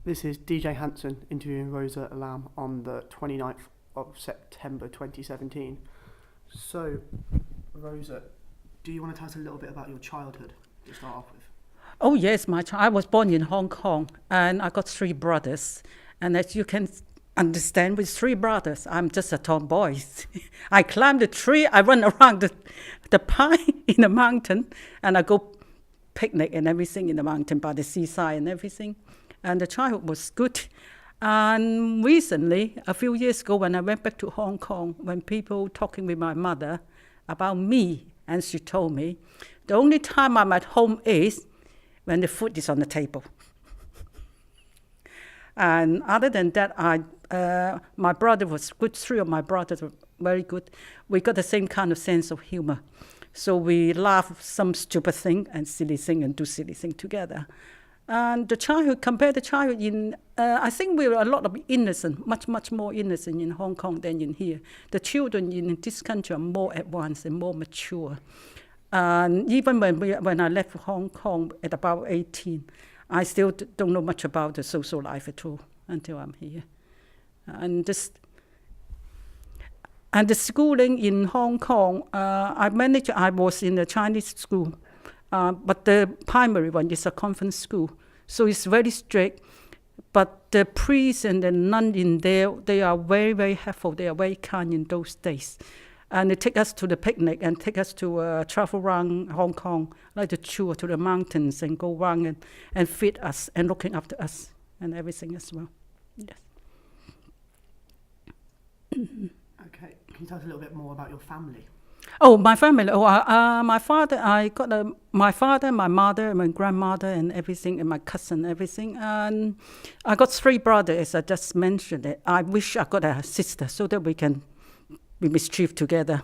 This is DJ Hanson interviewing Rosa Alam on the 29th of September 2017. So, Rosa, do you want to tell us a little bit about your childhood to start off with? Oh yes, I was born in Hong Kong and I got three brothers. And as you can understand, with three brothers, I'm just a tomboy. I climb the tree, I run around the pine in the mountain, and I go picnic and everything in the mountain by the seaside and everything. And the childhood was good. And recently, a few years ago, when I went back to Hong Kong, when people talking with my mother about me, and she told me, the only time I'm at home is when the food is on the table. And other than that, my brother was good. Three of my brothers were very good. We got the same kind of sense of humor. So we laugh some stupid thing and silly thing and do silly thing together. And the childhood, compared to childhood in, I think we were a lot of innocent, much more innocent in Hong Kong than in here. The children in this country are more advanced and more mature. And even when I left Hong Kong at about 18, I still don't know much about the social life at all until I'm here. And the schooling in Hong Kong, I was in a Chinese school, but the primary one is a convent school. So it's very strict, but the priests and the nuns in there, they are very, very helpful. They are very kind in those days. And they take us to the picnic and take us to travel around Hong Kong, like the tour to the mountains and go around and feed us and looking after us and everything as well. Yes. Okay, can you tell us a little bit more about your family? Oh, my family. My father. I got my father, my mother, my grandmother, and everything, and my cousin, everything. And I got three brothers, as I just mentioned it. I wish I got a sister so that we can be mischief together.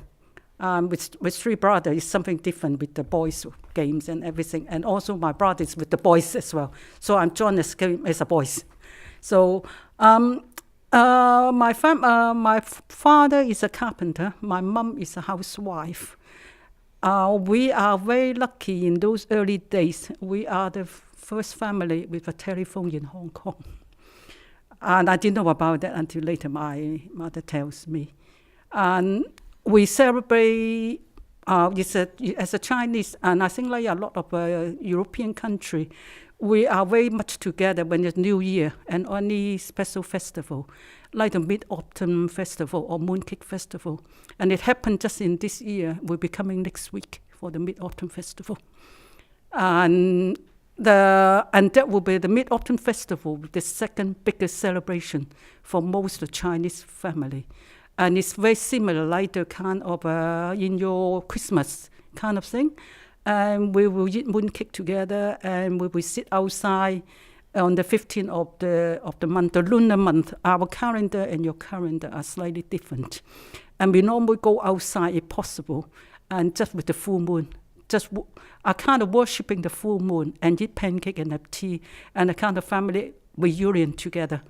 With three brothers, it's something different with the boys' games and everything. And also my brothers with the boys as well. So I'm joined as a boys. So my father is a carpenter. My mum is a housewife. We are very lucky in those early days. We are the first family with a telephone in Hong Kong. And I didn't know about that until later my mother tells me. And we celebrate as a Chinese, and I think like a lot of European country, we are very much together when it's New Year and any special festival, like the Mid-Autumn Festival or Mooncake Festival. And it happened just in this year. We'll be coming next week for the Mid-Autumn Festival. And that will be the Mid-Autumn Festival, the second biggest celebration for most of the Chinese family. And it's very similar, like the kind of in your Christmas kind of thing. And we will eat mooncake together, and we will sit outside on the 15th of the month, the lunar month. Our calendar and your calendar are slightly different. And we normally go outside if possible, and just with the full moon. Just a kind of worshipping the full moon and eat pancake and have tea, and a kind of family reunion together.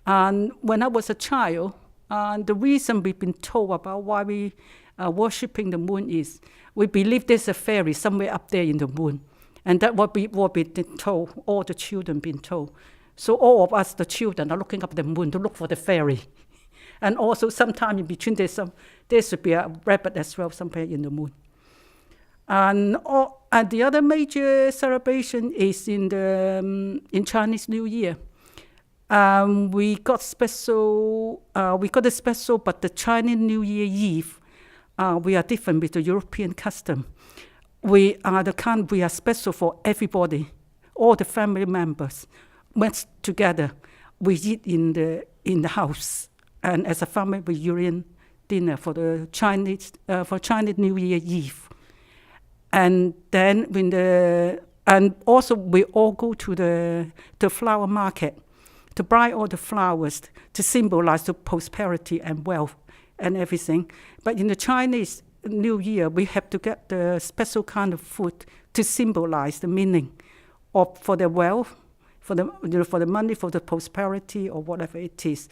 And when I was a child, the reason we've been told about why we are worshipping the moon is we believe there's a fairy somewhere up there in the moon. And that what we been told, all the children been told. So all of us, the children, are looking up the moon to look for the fairy. And also sometime in between there should be a rabbit as well somewhere in the moon. And the other major celebration is in Chinese New Year. We got a special, but the Chinese New Year Eve, we are different with the European custom. We are special for everybody, all the family members met together. We eat in the house, and as a family reunion dinner for the Chinese New Year Eve. And then and also we all go to the flower market to buy all the flowers to symbolize the prosperity and wealth and everything. But in the Chinese New Year, we have to get the special kind of food to symbolize the meaning for the wealth, for the money, for the prosperity, or whatever it is.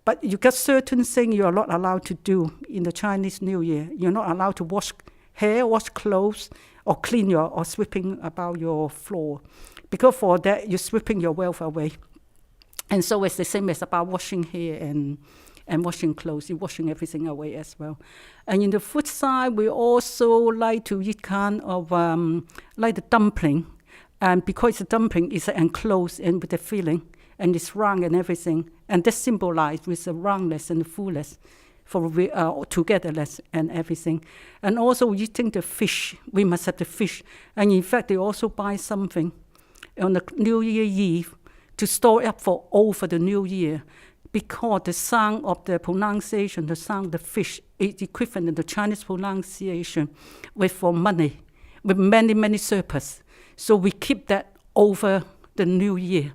But you got certain things you are not allowed to do in the Chinese New Year. You're not allowed to wash hair, wash clothes, or clean or sweeping about your floor. Because for that, you're sweeping your wealth away. And so it's the same as about washing hair and washing clothes. You're washing everything away as well. And in the food side, we also like to eat kind of like the dumpling. And because the dumpling is enclosed and with the filling, and it's round and everything, and that symbolise with the roundness and the fullness for togetherness and everything. And also eating the fish, we must have the fish. And in fact, they also buy something on the New Year Eve to store up for over the New Year, because the sound of the pronunciation, the sound of the fish, is equivalent to the Chinese pronunciation with for money, with many, many surplus. So we keep that over the New Year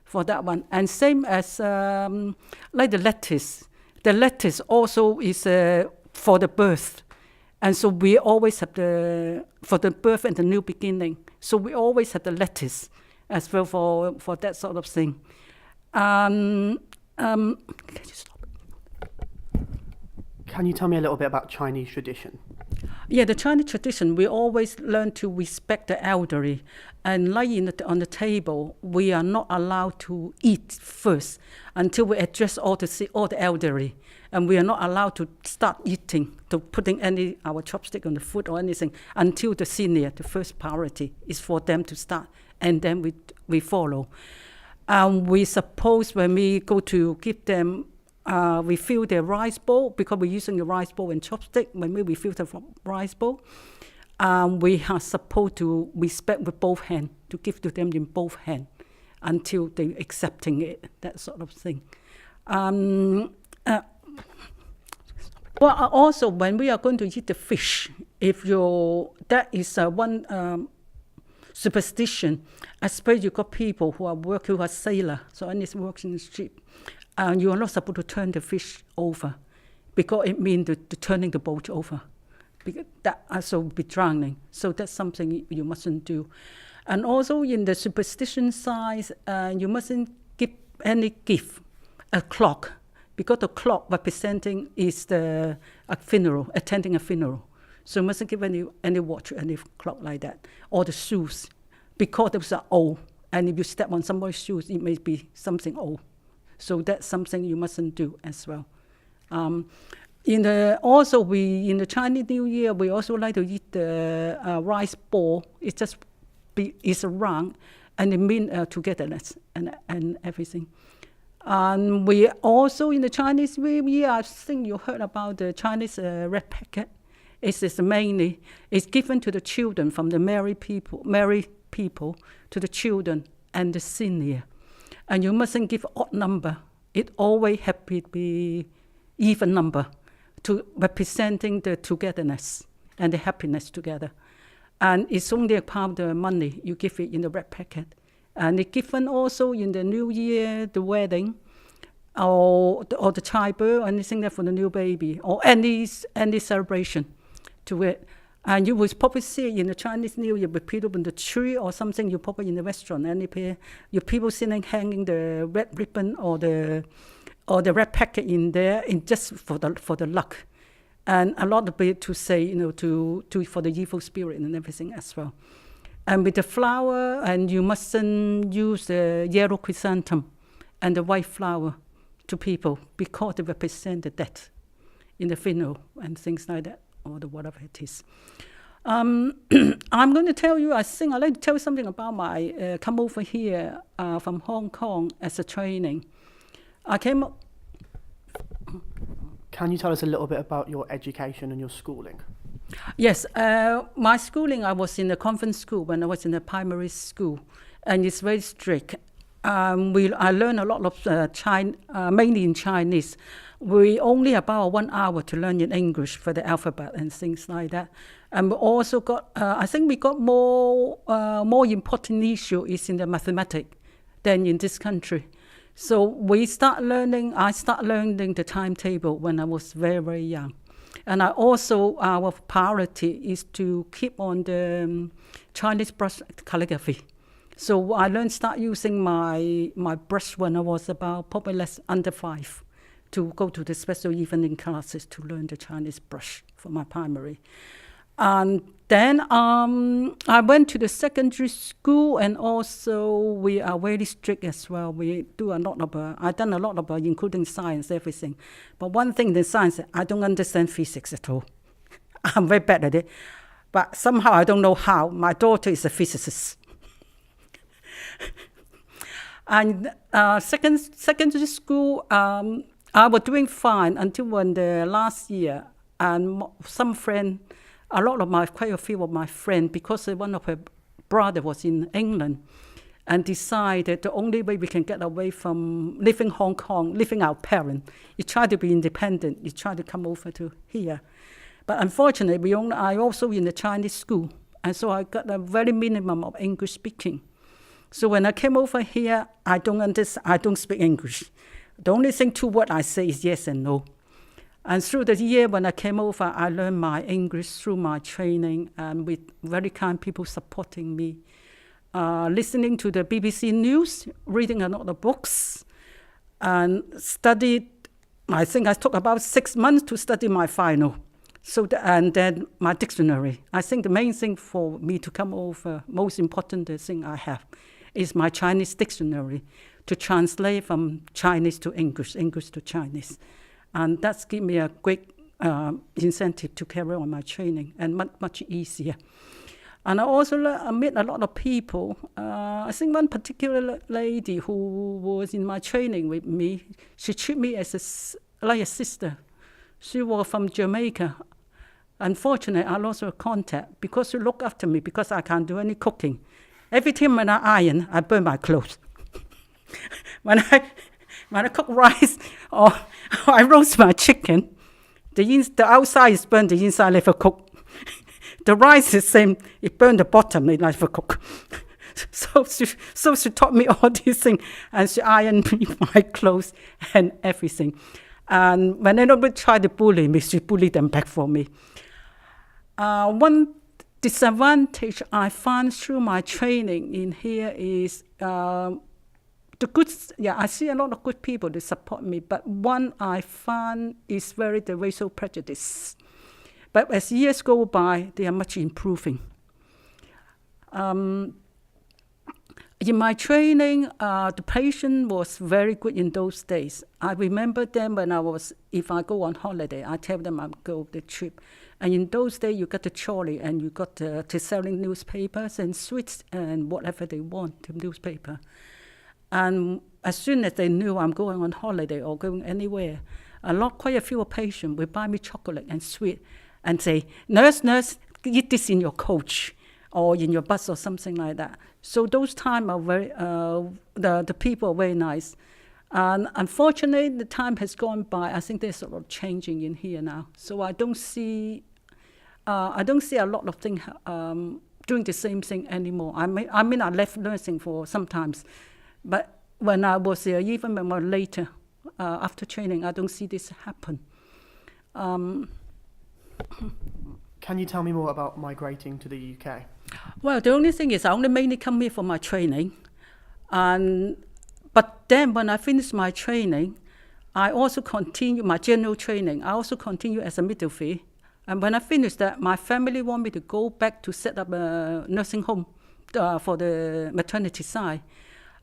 for that one. And same as like the lettuce. The lettuce also is for the birth. And so we always have for the birth and the new beginning. So we always have the lettuce as well for that sort of thing. Can you stop? Can you tell me a little bit about Chinese tradition? Yeah, the Chinese tradition, we always learn to respect the elderly. And like on the table, we are not allowed to eat first until we address all the elderly. And we are not allowed to start eating, to putting our chopstick on the food or anything, until the senior, the first priority, is for them to start. And then we follow. We suppose when we go to give them, we fill their rice bowl, because we're using the rice bowl and chopstick. When we fill the rice bowl, we are supposed to respect with both hands, to give to them in both hands until they're accepting it, that sort of thing. Also, when we are going to eat the fish, that is one superstition. I suppose you got people who are sailor, so and it's working in the ship. And you are not supposed to turn the fish over, because it means the turning the boat over. Because that also be drowning. So that's something you mustn't do. And also in the superstition side, you mustn't give any gift, a clock, because the clock representing is a funeral, attending a funeral. So you mustn't give any watch, any clock like that, or the shoes, because those are old. And if you step on somebody's shoes, it may be something old. So that's something you mustn't do as well. In the Chinese New Year, we also like to eat the rice ball. It's round, and it means togetherness and everything. And we also in the Chinese New Year, I think you heard about the Chinese red packet. It's given to the children from the married people to the children and the senior. And you mustn't give odd number. It always have to be even number, to representing the togetherness and the happiness together. And it's only about the money you give it in the red packet. And it's given also in the New Year, the wedding, or the childbirth, anything there for the new baby, or any celebration to it. And you will probably see in the Chinese New Year with people on the tree or something, you probably in the restaurant, your people sitting hanging the red ribbon or the red packet in there, just for the luck. And a lot of it to say, for the evil spirit and everything as well. And with the flower, and you mustn't use the yellow chrysanthemum and the white flower to people, because they represent the death in the funeral and things like that, or whatever it is. I'm going to tell you, I'd like to tell you something about my come over here from Hong Kong as a training. I came up. Can you tell us a little bit about your education and your schooling? Yes, my schooling, I was in a convent school when I was in a primary school, and it's very strict. I learned a lot of mainly in Chinese. We only about 1 hour to learn in English for the alphabet and things like that. And we also got, I think we got more important issue is in the mathematics than in this country. So I start learning the timetable when I was very, very young. And our priority is to keep on the Chinese brush calligraphy. So I start using my brush when I was about probably under 5, to go to the special evening classes to learn the Chinese brush for my primary. And then I went to the secondary school, and also we are very strict as well. We do a lot of, I've done a lot of, including science, everything. But one thing in science, I don't understand physics at all. I'm very bad at it. But somehow, I don't know how, my daughter is a physicist. And secondary school, I was doing fine until when the last year, and some friend, quite a few of my friends, because one of her brother was in England, and decided the only way we can get away from living Hong Kong, living our parents, you try to be independent, you try to come over to here. But unfortunately, I also in the Chinese school, and so I got a very minimum of English speaking. So when I came over here, I don't speak English. The only thing, 2 words I say is yes and no. And through the year when I came over, I learned my English through my training, and with very kind people supporting me. Listening to the BBC News, reading a lot of books, and studied, I think I took about 6 months to study my final. And then my dictionary. I think the main thing for me to come over, most important thing I have, is my Chinese dictionary, to translate from Chinese to English, English to Chinese. And that's given me a great incentive to carry on my training, and much easier. And I also met a lot of people. I think one particular lady who was in my training with me, she treated me as like a sister. She was from Jamaica. Unfortunately, I lost her contact because she looked after me because I can't do any cooking. Every time when I iron, I burn my clothes. when I cook rice or I roast my chicken, the outside is burned, the inside never cook. The rice is the same, it burned the bottom, it never cook. So she taught me all these things, and she ironed me my clothes and everything. And when anybody tried to bully me, she bullied them back for me. One disadvantage I found through my training in here is I see a lot of good people that support me, but one I found is the racial prejudice. But as years go by, they are much improving. In my training, the patient was very good in those days. I remember them if I go on holiday, I tell them I'll go the trip. And in those days, you got the trolley and you got to selling newspapers and sweets and whatever they want, the newspaper. And as soon as they knew I'm going on holiday or going anywhere, quite a few patients would buy me chocolate and sweet and say, nurse, eat this in your coach or in your bus or something like that. So those times are very, the people are very nice. And unfortunately, the time has gone by. I think there's sort of changing in here now. So I don't see a lot of things doing the same thing anymore. I mean, I left nursing for sometimes, but when I was there, even when I was later, after training, I don't see this happen. Can you tell me more about migrating to the UK? Well, the only thing is I only mainly come here for my training. But then when I finished my training, I also continue my general training. I also continue as a midwifery. And when I finished that, my family want me to go back to set up a nursing home for the maternity side.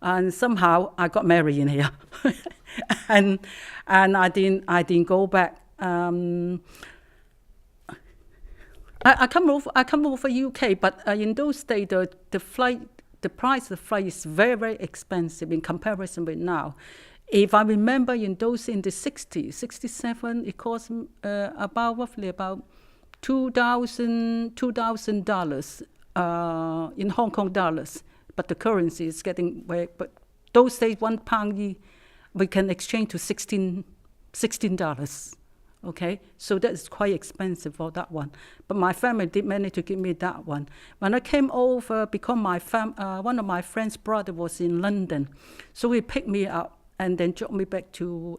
And somehow I got married in here. and I didn't go back. I come over UK, but in those days the price of the flight is very, very expensive in comparison with now. If I remember in the 60s, 67, it cost roughly about $2,000 in Hong Kong dollars. But the currency is getting but those days £1 we can exchange to $16. Okay, so that is quite expensive for that one. But my family did manage to give me that one. When I came over, because one of my friend's brother was in London, so he picked me up and then took me back to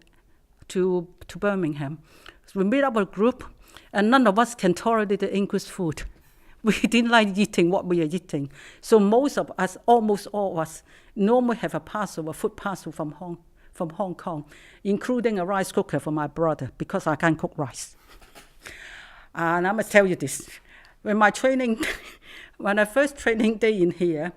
Birmingham. So we made up a group, and none of us can tolerate the English food. We didn't like eating what we are eating. So most of us, almost all of us, normally have a food parcel from Hong Kong, including a rice cooker for my brother, because I can't cook rice. And I must tell you this, when my training, when I first training day in here,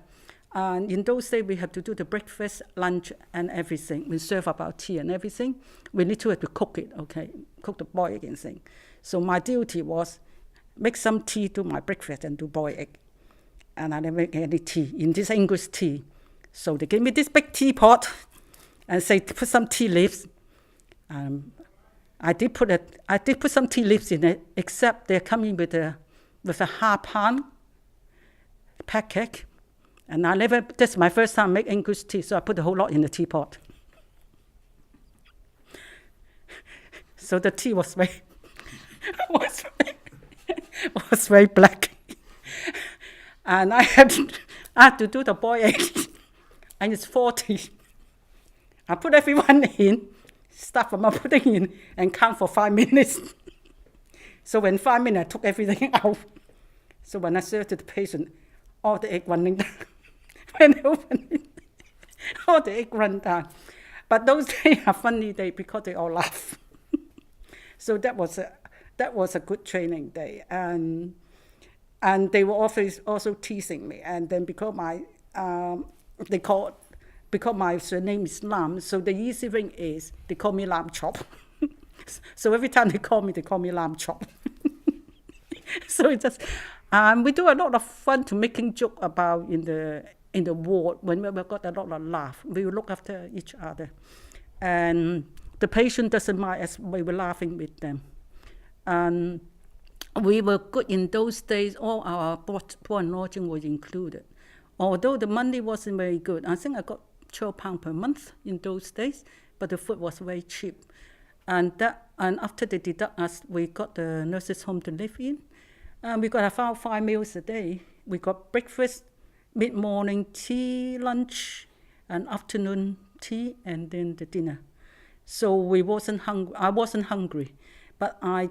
and in those days we have to do the breakfast, lunch, and everything. We serve about tea and everything. We need to have to cook it, okay, cook the boiled egg and thing. So my duty was make some tea to my breakfast and do boiled egg. And I didn't make any tea, in this English tea. So they gave me this big teapot and say, put some tea leaves. I did put some tea leaves in it, except they're coming with a half pound pancake. And that's my first time make English tea, so I put a whole lot in the teapot. So the tea was very black. And I had to do the boiled egg, and it's 40. I put everyone in, start from my putting in, and count for 5 minutes. So when 5 minutes, I took everything out. So when I served to the patient, all the egg running down. When I opened it, all the egg run down. But those days are funny days because they all laugh. So that was a good training day, and they were also teasing me. And then because my surname is Lam, so the easy thing is they call me Lam Chop. So every time they call me Lam Chop. So it's just we do a lot of fun to making joke about in the ward. When we got a lot of laugh, we will look after each other, and the patient doesn't mind as we were laughing with them. And we were good in those days. All our board and lodging was included. Although the money wasn't very good, I think I got £12 per month in those days, but the food was very cheap. And after they deduct us, we got the nurses' home to live in. We got about 5 meals a day. We got breakfast, mid-morning tea, lunch, and afternoon tea, and then the dinner. So I wasn't hungry, but I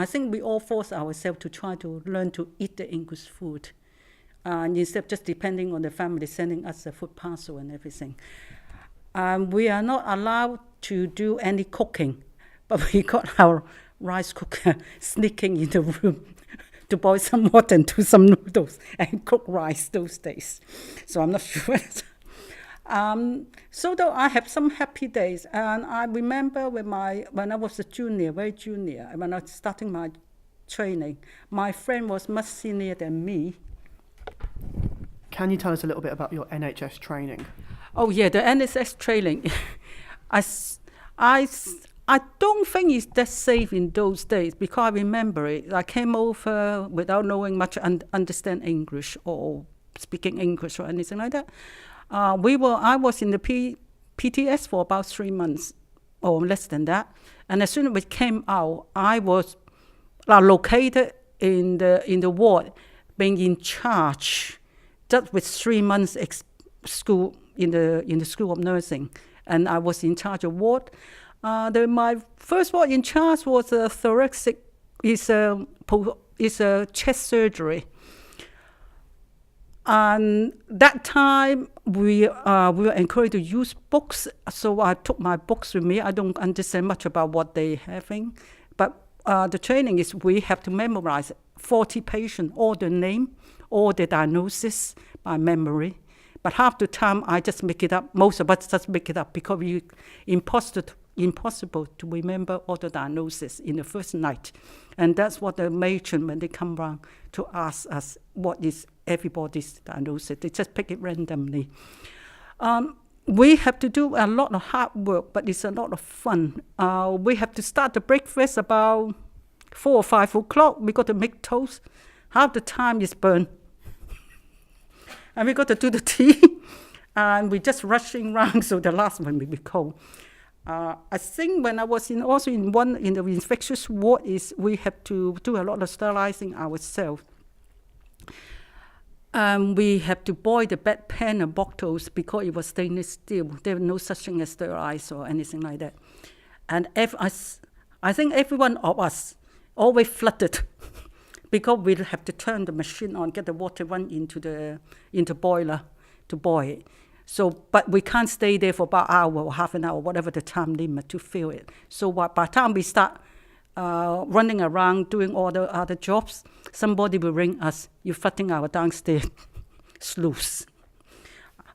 think we all forced ourselves to try to learn to eat the English food, and instead of just depending on the family sending us a food parcel and everything. We are not allowed to do any cooking, but we got our rice cooker sneaking in the room to boil some water and do some noodles and cook rice those days. So I'm not sure. So though I have some happy days, and I remember when I was a junior, very junior, when I was starting my training, my friend was much senior than me. Can you tell us a little bit about your NHS training? Oh yeah, the NHS training. I don't think it's that safe in those days, because I remember it. I came over without knowing much, understand English or speaking English or anything like that. I was in the PTS for about 3 months or less than that. And as soon as we came out, I was located in the ward, being in charge, just with 3 months school in the School of Nursing, and I was in charge of ward. My first ward in charge was a thoracic, is a chest surgery. And that time we were encouraged to use books, so I took my books with me. I don't understand much about what they're having, but the training is we have to memorize 40 patients, all the name, all the diagnosis by memory. But half the time I just make it up. Most of us just make it up because it's impossible to remember all the diagnosis in the first night. And that's what the matron, when they come round to ask us what is everybody's diagnosis, they just pick it randomly. We have to do a lot of hard work, but it's a lot of fun. We have to start the breakfast about 4 or 5 o'clock. We got to make toast. Half the time is burned. And we got to do the tea. And we're just rushing around, so the last one will be cold. I think when I was in the infectious ward, is we have to do a lot of sterilizing ourselves. We have to boil the bedpan and bottles because it was stainless steel. There was no such thing as sterilize or anything like that. And I think every one of us always flooded because we have to turn the machine on, get the water run into the boiler to boil it. So, but we can't stay there for about an hour or half an hour, whatever the time limit to fill it. So by the time we start running around doing all the other jobs, somebody will ring us, you're flooding our downstairs sluice.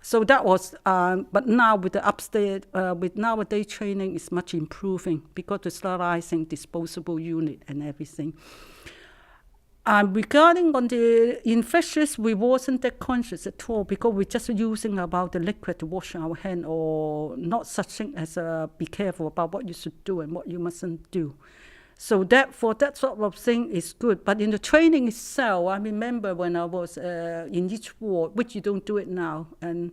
So that was, but now with the upstairs, with nowadays training is much improving because the sterilizing disposable unit and everything. Regarding on the infectious, we wasn't that conscious at all because we're just using about the liquid to wash our hand or not such thing as be careful about what you should do and what you mustn't do. So that for that sort of thing is good. But in the training itself, I remember when I was in each ward, which you don't do it now, and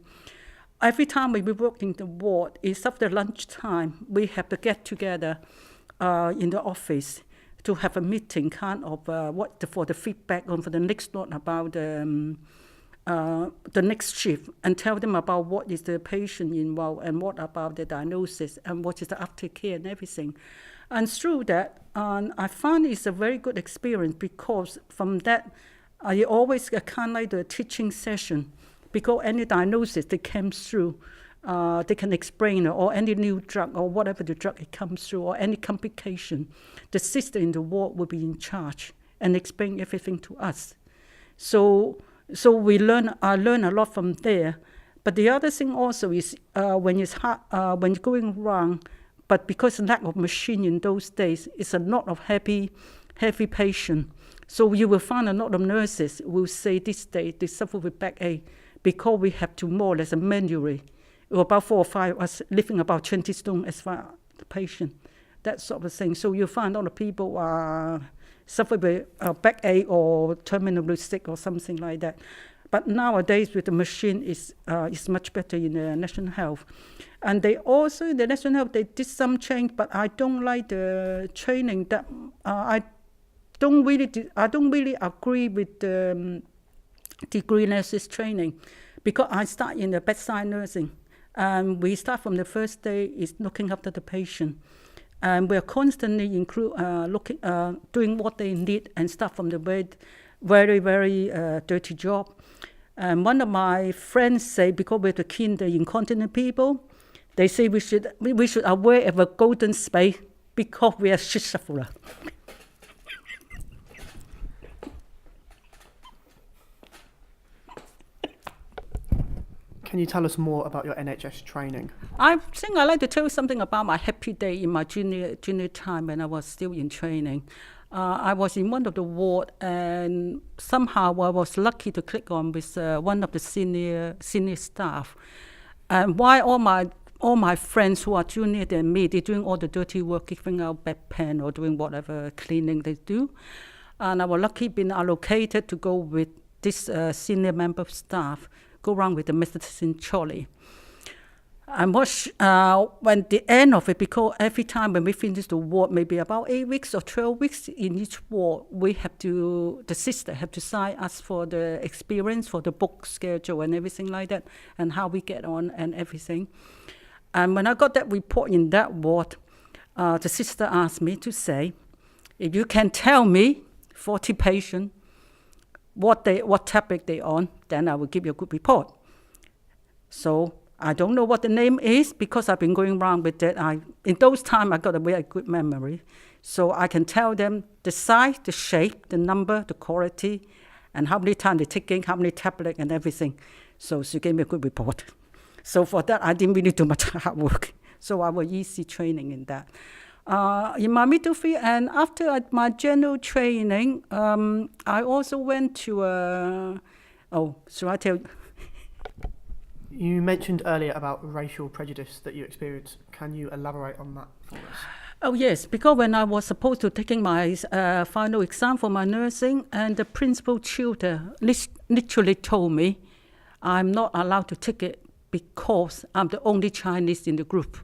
every time we work in the ward, it's after lunchtime, we have to get together in the office to have a meeting, kind of for the feedback on for the next one about the next shift, and tell them about what is the patient involved and what about the diagnosis and what is the aftercare and everything. And through that, I found it's a very good experience because from that, I always kind of like the teaching session because any diagnosis that comes through, they can explain or any new drug or whatever the drug it comes through or any complication, the sister in the ward will be in charge and explain everything to us. So I learn a lot from there. But the other thing also is when it's hard, when you're going wrong, but because lack of machine in those days, it's a lot of heavy patient. So you will find a lot of nurses will say this day they suffer with backache because we have to more or less manually, about 4 or 5 of us lifting about 20 stone as far as the patient, that sort of thing. So you find a lot of people suffer with backache or terminally sick or something like that. But nowadays with the machine is much better in the National Health. And they also, in the National Health, they did some change, but I don't like the training that, I don't really agree with the degree nurses training because I start in the bedside nursing. We start from the first day is looking after the patient. And we're constantly doing what they need and start from the very, very dirty job. And one of my friends say, because we're the keen the incontinent people, they say we should aware of a golden space because we are shit sufferer. Can you tell us more about your NHS training? I think I'd like to tell you something about my happy day in my junior time when I was still in training. I was in one of the ward and somehow I was lucky to click on with one of the senior staff. And while all my friends who are junior than me, they're doing all the dirty work, giving out bedpan or doing whatever cleaning they do. And I was lucky being allocated to go with this senior member of staff, go around with the medicine trolley. And when the end of it, because every time when we finish the ward, maybe about 8 weeks or 12 weeks in each ward, the sister have to sign us for the experience, for the book schedule and everything like that, and how we get on and everything. And when I got that report in that ward, the sister asked me to say, if you can tell me 40 patients, what topic they on, then I will give you a good report. So I don't know what the name is because I've been going around with that. In those times, I got a very good memory. So I can tell them the size, the shape, the number, the quality, and how many times they're taking, how many tablets and everything. So she gave me a good report. So for that, I didn't really do much hard work. So I was easy training in that. In my midwifery and after my general training, I also went to should I tell you? You mentioned earlier about racial prejudice that you experienced. Can you elaborate on that for us? Oh yes, because when I was supposed to taking my final exam for my nursing, and the principal tutor literally told me I'm not allowed to take it because I'm the only Chinese in the group.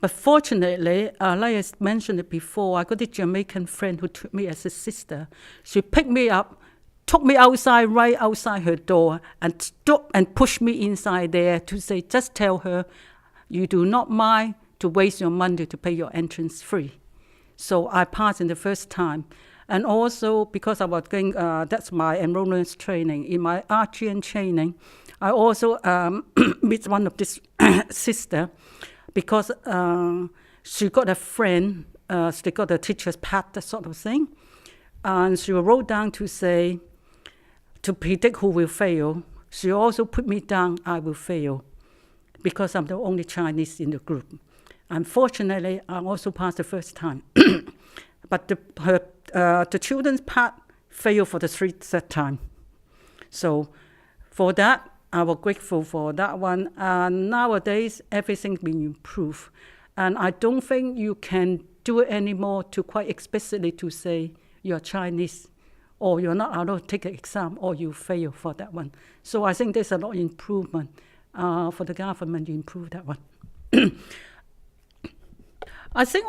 But fortunately, like I mentioned it before, I got a Jamaican friend who took me as a sister. She picked me up, took me outside, right outside her door, and stood and pushed me inside there to say, just tell her, you do not mind to waste your money to pay your entrance fee. So I passed in the first time. And also, because I was going, that's my enrollment training. In my RGN training, I also met one of this sister because she got a friend so they got a teacher's pad, that sort of thing. And she wrote down to say, to predict who will fail. She also put me down, I will fail, because I'm the only Chinese in the group. Unfortunately, I also passed the first time. But the children's part failed for the third time. So for that, I was grateful for that one. And nowadays, everything's been improved. And I don't think you can do it anymore to quite explicitly to say you're Chinese, or you're not allowed to take an exam, or you fail for that one. So I think there's a lot of improvement for the government to improve that one. I think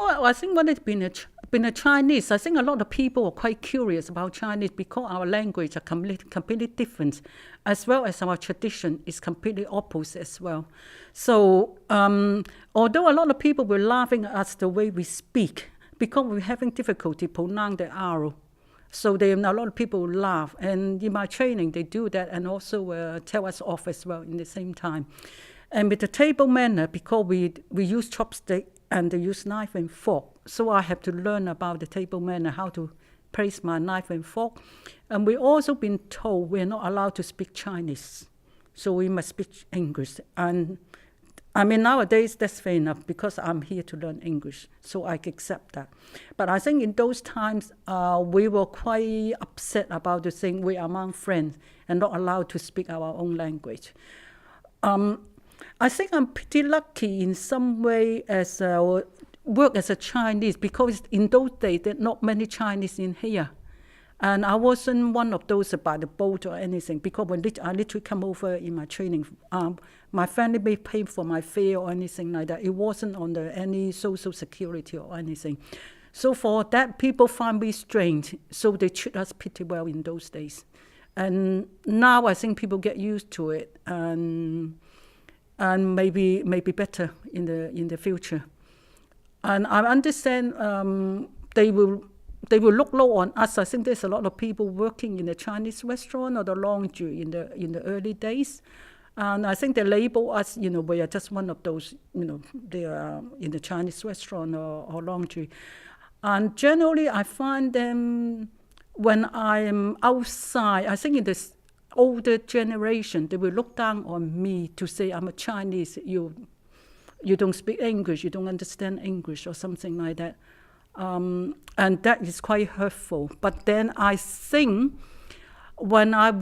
when it's been a Chinese, I think a lot of people are quite curious about Chinese because our language are completely different, as well as our tradition is completely opposite as well. So although a lot of people were laughing at us the way we speak, because we're having difficulty pronouncing the R, so a lot of people laugh. And in my training, they do that and also tell us off as well in the same time. And with the table manner, because we use chopstick and they use knife and fork, so I have to learn about the table manner, how to place my knife and fork. And we've also been told we're not allowed to speak Chinese, so we must speak English. And I mean, nowadays, that's fair enough because I'm here to learn English, so I accept that. But I think in those times, we were quite upset about the thing we're among friends and not allowed to speak our own language. I think I'm pretty lucky in some way as work as a Chinese, because in those days, there are not many Chinese in here. And I wasn't one of those by the boat or anything, because when I literally come over in my training, my family may pay for my fare or anything like that. It wasn't under any social security or anything. So for that, people find me strange, so they treat us pretty well in those days. And now I think people get used to it, and maybe better in the future. And I understand they will look low on us. I think there's a lot of people working in the Chinese restaurant or the laundry in the early days. And I think they label us, we are just one of those, they are in the Chinese restaurant or laundry. And generally, I find them, when I'm outside, I think in this older generation, they will look down on me to say, I'm a Chinese, you don't speak English, you don't understand English or something like that. And that is quite hurtful. But then I think when I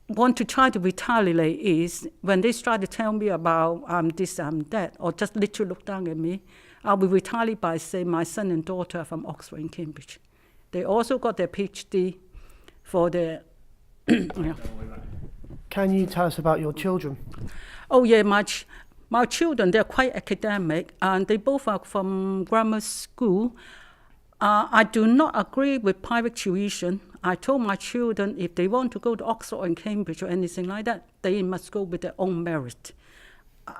want to try to retaliate is when they try to tell me about I'm this, I'm that, or just literally look down at me, I will retaliate by saying my son and daughter are from Oxford and Cambridge. They also got their PhD for their... yeah. Can you tell us about your children? Oh yeah, my children, they're quite academic, and they both are from grammar school. I do not agree with private tuition. I told my children if they want to go to Oxford and Cambridge or anything like that, they must go with their own merit.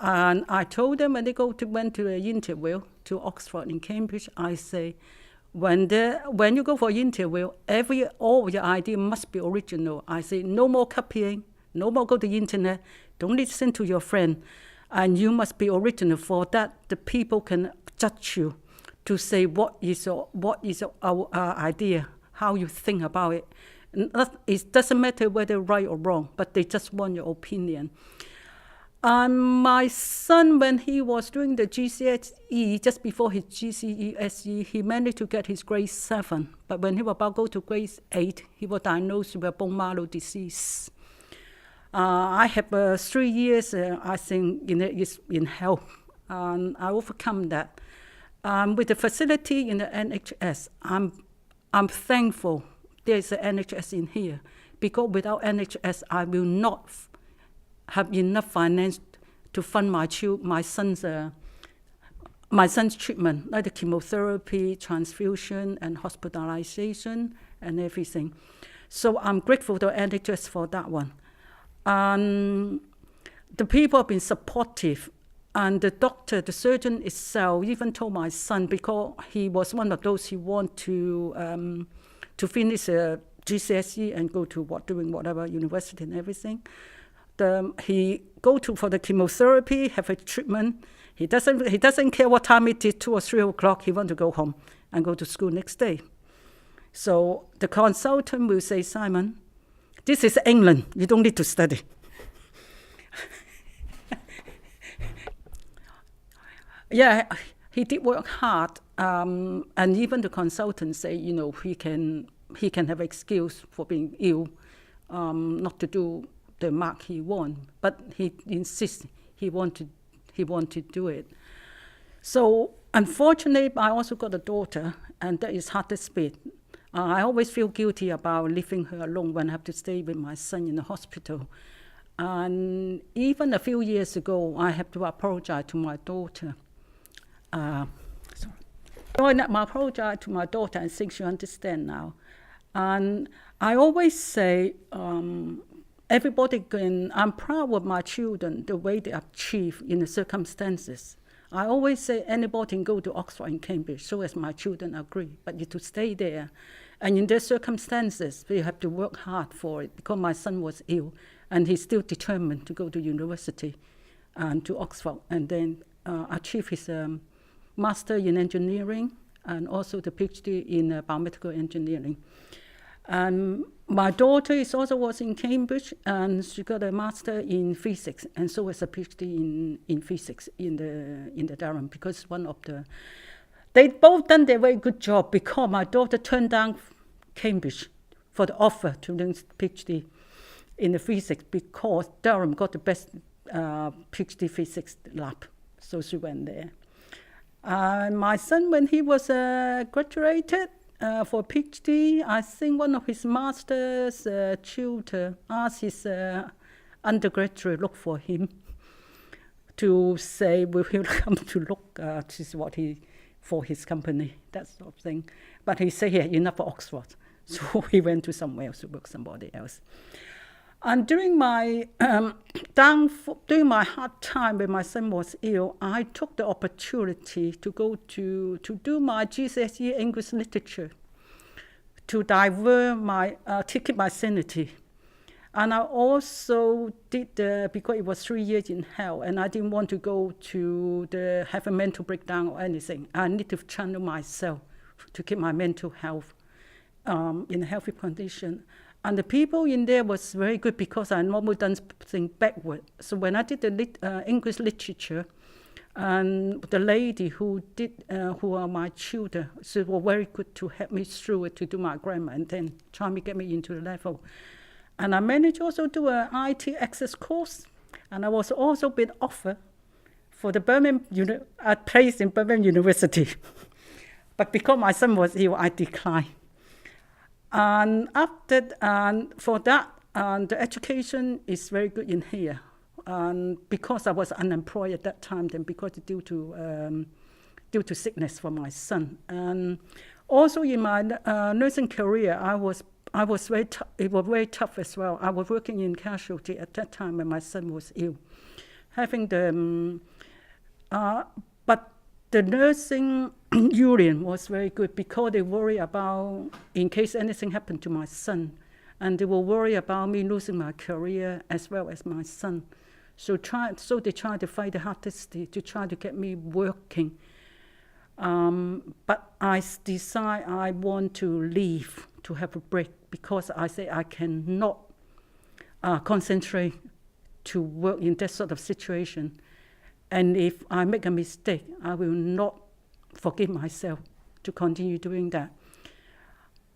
And I told them when they went to the interview to Oxford and Cambridge, I say, when you go for an interview, all your idea must be original. I say, no more copying, no more go to the internet, don't listen to your friend, and you must be original. For that, the people can judge you to say what is our idea, how you think about it. It doesn't matter whether right or wrong, but they just want your opinion. And my son, when he was doing the GCSE, just before his GCSE, he managed to get his grade 7. But when he was about to go to grade 8, he was diagnosed with bone marrow disease. I have 3 years, I think, in health, and I overcome that. With the facility in the NHS, I'm thankful there's an NHS in here, because without NHS, I will not have enough finance to fund my son's treatment, like the chemotherapy, transfusion, and hospitalization, and everything. So I'm grateful to NHS for that one. And the people have been supportive. And the surgeon itself even told my son, because he was one of those he want to finish GCSE and go to doing whatever university and everything. He go for the chemotherapy, have a treatment. He doesn't care what time it is, 2 or 3 o'clock. He wants to go home and go to school next day. So the consultant will say, Simon, this is England. You don't need to study. Yeah, he did work hard, and even the consultant say, he can have excuse for being ill, not to do the mark he want, but he insists he want to do it. So unfortunately, I also got a daughter, and that is hardest bit. I always feel guilty about leaving her alone when I have to stay with my son in the hospital. And even a few years ago, I have to apologize to my daughter. I apologize to my daughter, and think she understands now. And I always say, I'm proud of my children, the way they achieve in the circumstances. I always say anybody can go to Oxford and Cambridge, so as my children agree, but you to stay there. And in their circumstances, they have to work hard for it, because my son was ill, and he's still determined to go to university and to Oxford, and then achieve his master in engineering, and also the PhD in biomedical engineering. And my daughter was in Cambridge, and she got a master in physics, and so was a PhD in physics in the Durham, because they both done their very good job, because my daughter turned down Cambridge for the offer to learn PhD in the physics, because Durham got the best PhD physics lab, so she went there. My son, when he was graduated for PhD, I think one of his master's tutor asked his undergraduate look for him to say, will he come to look for his company, that sort of thing. But he said, yeah, enough for Oxford. So he went to somewhere else to work somebody else. And during my hard time when my son was ill, I took the opportunity to go to do my GCSE English literature, to keep my sanity. And I also did, because it was 3 years in hell, and I didn't want to go to have a mental breakdown or anything. I need to channel myself to keep my mental health in a healthy condition. And the people in there was very good, because I normally done things backward. So when I did the English literature, and the lady who are my tutor, she was very good to help me through it, to do my grammar, and then try to get me into the level. And I managed also to do an IT access course, and I was also been offered for the a place in Birmingham University. But because my son was ill, I declined. And for that, the education is very good in here. And because I was unemployed at that time, then because due to sickness for my son, and also in my nursing career, it was very tough as well. I was working in casualty at that time when my son was ill, but the nursing union was very good, because they worry about in case anything happened to my son, and they will worry about me losing my career as well as my son. So they try to fight the hardest to try to get me working. But I decide I want to leave, to have a break, because I say I cannot concentrate to work in that sort of situation. And if I make a mistake, I will not forgive myself to continue doing that.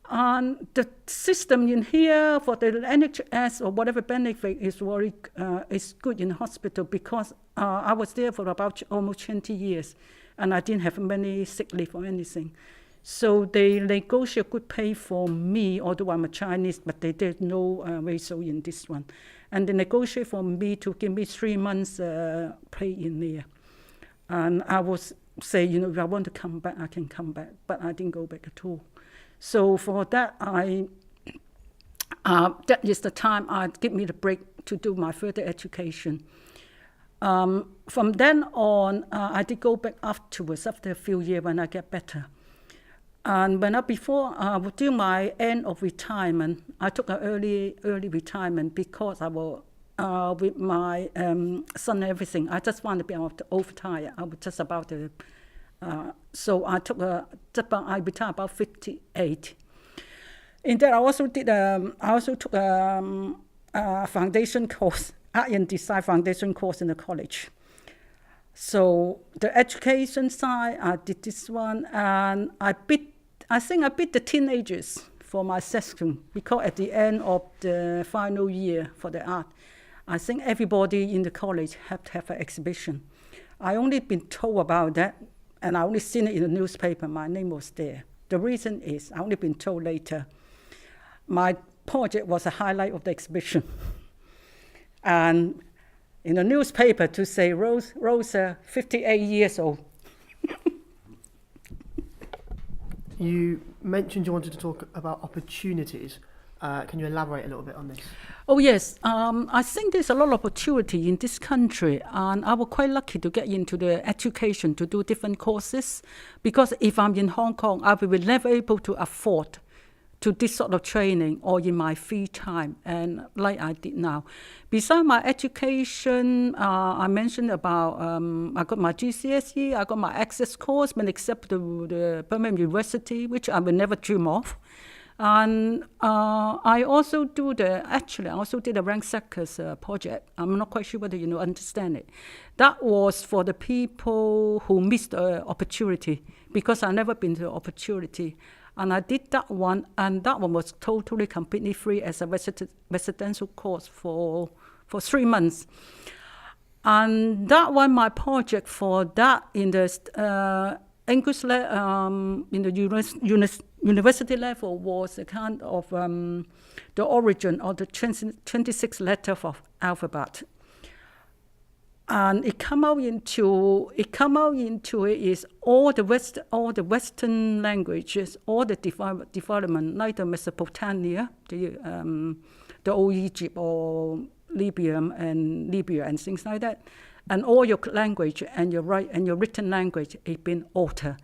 And the system in here for the NHS or whatever benefit is good in the hospital, because I was there for about almost 20 years, and I didn't have many sick leave or anything. So they negotiate good pay for me, although I'm a Chinese, but they did no ratio in this one. And they negotiate for me to give me 3 months pay in there. And I was say, if I want to come back, I can come back, but I didn't go back at all. So for that, that is the time give me the break to do my further education. From then on, I did go back afterwards, after a few years when I get better. And during my end of retirement, I took an early retirement, because I was with my son and everything. I just want to be overtired. I was just about to. So I took I retired about 58. In that, I also took a foundation course, art and design foundation course in the college. So the education side, I did this one, and I think I beat the teenagers for my section, because at the end of the final year for the art, I think everybody in the college had to have an exhibition. I only been told about that, and I only seen it in the newspaper. My name was there. The reason is I only been told later. My project was a highlight of the exhibition. And in the newspaper to say, Rosa, 58 years old. You mentioned you wanted to talk about opportunities. Can you elaborate a little bit on this? Oh, yes. I think there's a lot of opportunity in this country, and I was quite lucky to get into the education to do different courses, because if I'm in Hong Kong, I will be never able to afford to this sort of training or in my free time, and like I did now. Besides my education, I mentioned about I got my GCSE, I got my access course, when accepted to the Birmingham University, which I will never dream of. And I also did a rank seekers project. I'm not quite sure whether you understand it. That was for the people who missed the opportunity, because I've never been to the opportunity. And I did that one, and that one was totally, completely free as a residential course for 3 months. And that one, my project for that in the English in the university level was a kind of the origin of the 26 letters of alphabet. And it come out into it is all the Western languages, all the development, like the Mesopotamia, the old Egypt or Libya and things like that, and all your language and your written language is been altered,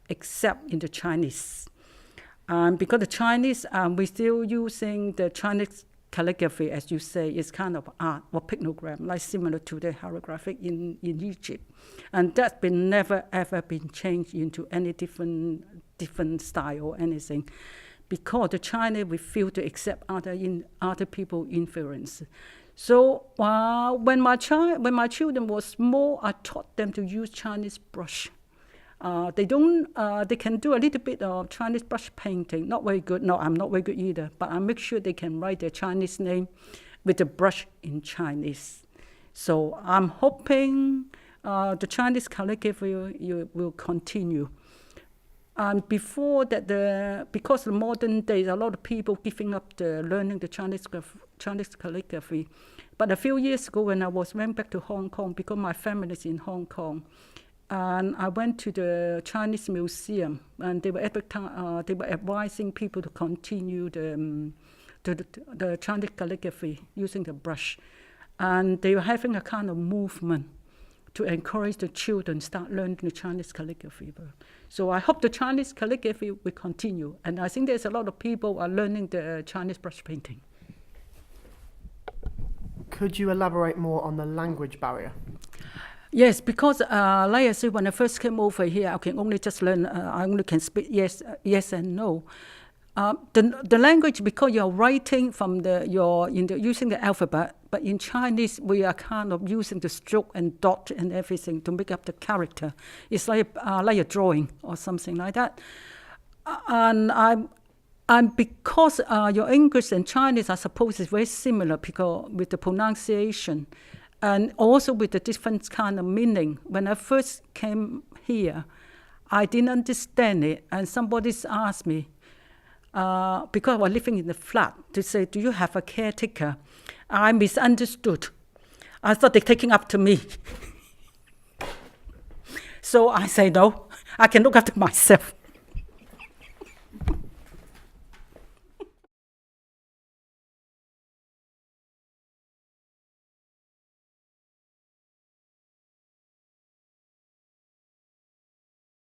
except in the Chinese. Because the Chinese, we're still using the Chinese calligraphy, as you say, is kind of art or pictogram, like similar to the hieroglyphic in Egypt. And that's been never ever been changed into any different style or anything, because the Chinese refuse to accept other people influence. So when my children were small, I taught them to use Chinese brush. They can do a little bit of Chinese brush painting. Not very good. No, I'm not very good either. But I make sure they can write their Chinese name with the brush in Chinese. So I'm hoping the Chinese calligraphy will continue. And before that, because the modern days, a lot of people giving up learning the Chinese calligraphy. But a few years ago, when I went back to Hong Kong, because my family is in Hong Kong, and I went to the Chinese Museum, and they were advising people to continue the Chinese calligraphy using the brush, and they were having a kind of movement to encourage the children start learning the Chinese calligraphy. So I hope the Chinese calligraphy will continue, and I think there's a lot of people are learning the Chinese brush painting. Could you elaborate more on the language barrier? Yes, because like I said, when I first came over here, I can only just learn. I only can speak yes and no. The language, because you're writing from using the alphabet, but in Chinese we are kind of using the stroke and dot and everything to make up the character. It's like a drawing or something like that. And because your English and Chinese, I suppose, is very similar, because with the pronunciation. And also with the different kind of meaning. When I first came here, I didn't understand it. And somebody asked me, because I was living in the flat, to say, do you have a caretaker? I misunderstood. I thought they're taking up to me. So I say, no, I can look after myself.